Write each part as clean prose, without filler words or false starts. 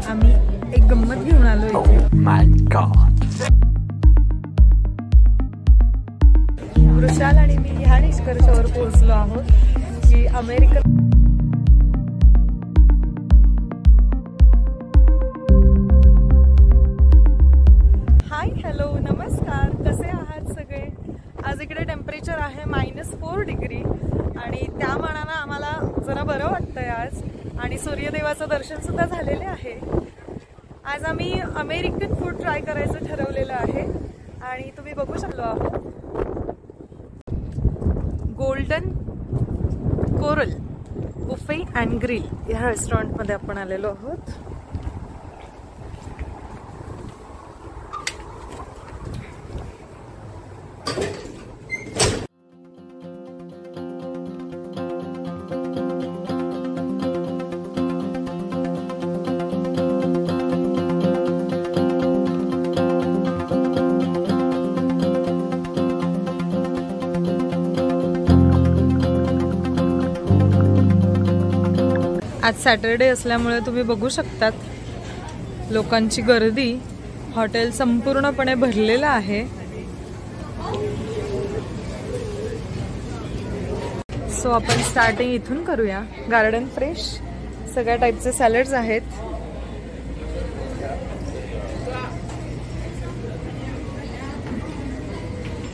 आम्ही एक गंमत घेऊन आलो इथे। वृषाल आणि मी ह्या निष्कर्षावर पोहोचलो आहोत की अमेरिकन हाय हॅलो नमस्कार, कसे आहात सगळे। आज इकडे टेम्परेचर आहे -4 डिग्री आणि त्या मानानं आम्हाला जरा बरं वाटतंय आज आणि सूर्यदेवाचं दर्शन सुद्धा झालेले आहे। आज आम्ही अमेरिकन फूड ट्राय करायचं ठरवलेलं आहे आणि तुम्ही बघू शकलो आहोत golden coral buffet and grill या रेस्टॉरंटमध्ये आपण आलेलो आहोत। आज सॅटरडे असल्यामुळे तुम्ही बघू शकतात लोकांची गर्दी, हॉटेल संपूर्णपणे भरलेलं आहे। सो आपण स्टार्टिंग इथून करूया। गार्डन फ्रेश सगळ्या टाईपचे सॅलड्स आहेत।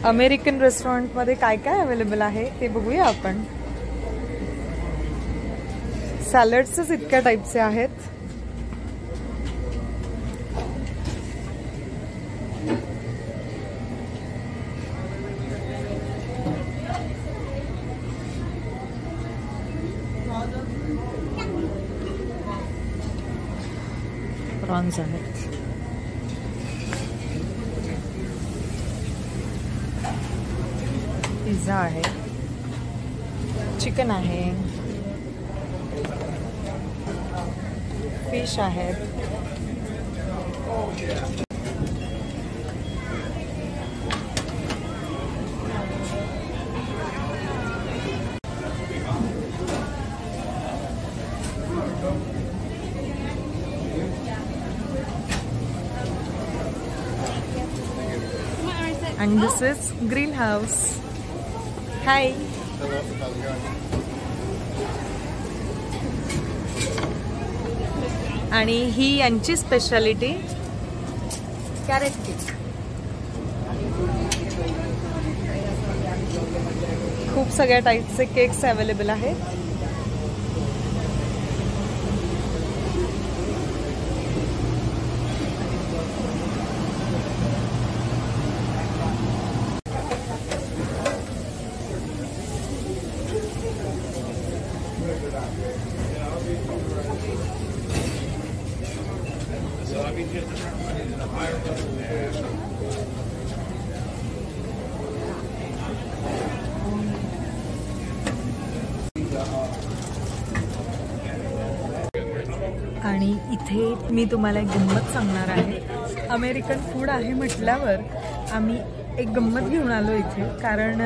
अमेरिकन रेस्टॉरंटमध्ये काय काय अवेलेबल आहे ते बघूया आपण। सॅलड्सच इतक्या टाईपचे आहेत। प्रॉन्स आहेत, पिझ्झा आहे, चिकन आहे, फिश आहेत, and this is grill house. Hi. आणि ही यांची स्पेशालिटी कॅरेट केक। खूप सगळ्या टाईपचे केक्स अवेलेबल आहेत। आणि इथे मी तुम्हाला एक गंमत सांगणार आहे। अमेरिकन फूड आहे म्हटल्यावर आम्ही एक गंमत घेऊन आलो इथे, कारण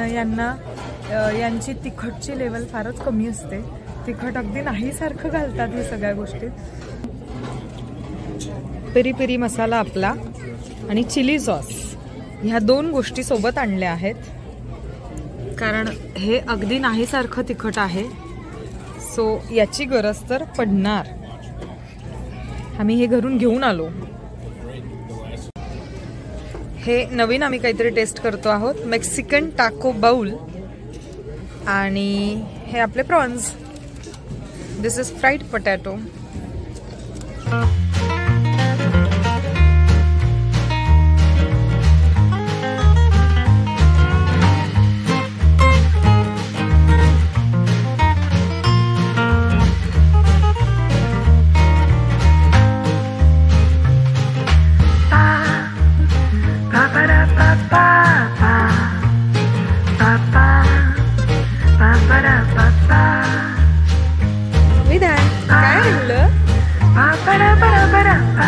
यांची तिखटची लेवल फारच कमी असते। तिखट अगदी नाही सारखं घालतात हे सगळ्या गोष्टीत। पेरी पेरी मसाला आपला आणि चिली सॉस ह्या दोन गोष्टी सोबत आणल्या आहेत, कारण हे अगदी नाही सारखं तिखट आहे। सो याची गरज तर पडणार। आम्ही हे घरून घेऊन आलो। हे नवीन आम्ही काहीतरी टेस्ट करतो आहोत, मेक्सिकन टाको बाउल आणि हे आपले prawns. This is fried potato.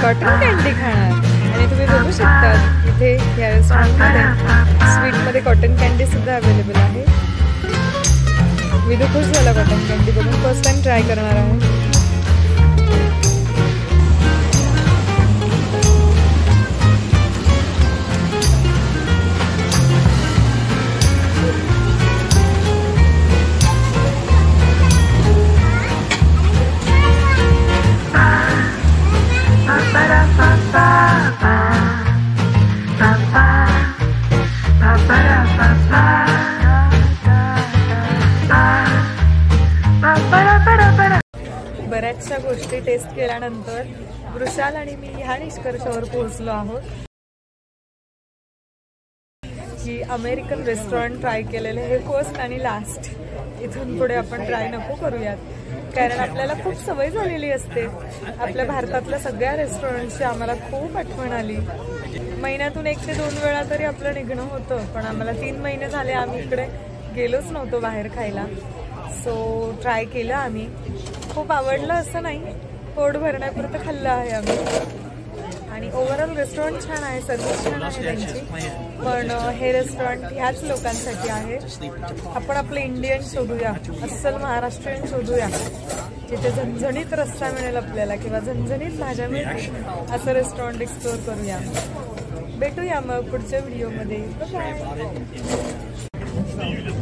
Cotton candy खाणार आणि तुम्ही बघू शकता इथे या रेस्टॉरंटमध्ये स्वीटमध्ये कॉटन कॅन्डी सुद्धा अवेलेबल आहे। विदू खुश झाला कॉटन कॅन्डी बघून, फर्स्ट टाइम ट्राय करणार आहोत। बऱ्याचशा गोष्टी टेस्ट केल्यानंतर वृषाल आणि मी ह्या निष्कर्षावर पोहोचलो आहोत की अमेरिकन रेस्टॉरंट ट्राय केलेले हे फर्स्ट आणि लास्ट. इथून पुढे आपण ट्राय नको करूयात, कारण आपल्याला खूप सवय झालेली असते. आपल्या भारतातल्या सगळ्या रेस्टॉरंटची आम्हाला खूप आठवण आली. महिन्यातून 1 ते 2 वेळा तरी आपलं निघणं होतं, पण आम्हाला 3 महिने झाले आम्ही इकडे गेलोच नव्हतो बाहेर खायला. सो ट्राय केलं आम्ही. खूप आवडलं असं नाही, पोट भरण्यापुरतं खाल्लं आहे आम्ही. आणि ओव्हरऑल रेस्टॉरंट छान आहे, सर्व्हिस छान आहे त्यांची. पण हे रेस्टॉरंट ह्याच लोकांसाठी आहे. आपण आपलं इंडियन शोधूया, अस्सल महाराष्ट्रीयन शोधूया, जिथे झणझणीत रस्सा मिळेल आपल्याला किंवा झणझणीत भाज्या मिळतील असं रेस्टॉरंट एक्सप्लोर करूया. भेटूया मग पुढच्या व्हिडिओमध्ये. बाय.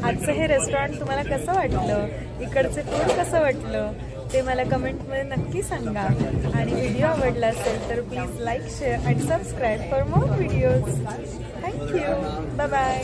आजचं हे रेस्टॉरंट तुम्हाला कसं वाटलं, इकडचे फूड कसं वाटलं ते मला कमेंटमध्ये नक्की सांगा. आणि व्हिडिओ आवडला असेल तर please like, share and subscribe for more videos. Thank you. Bye bye.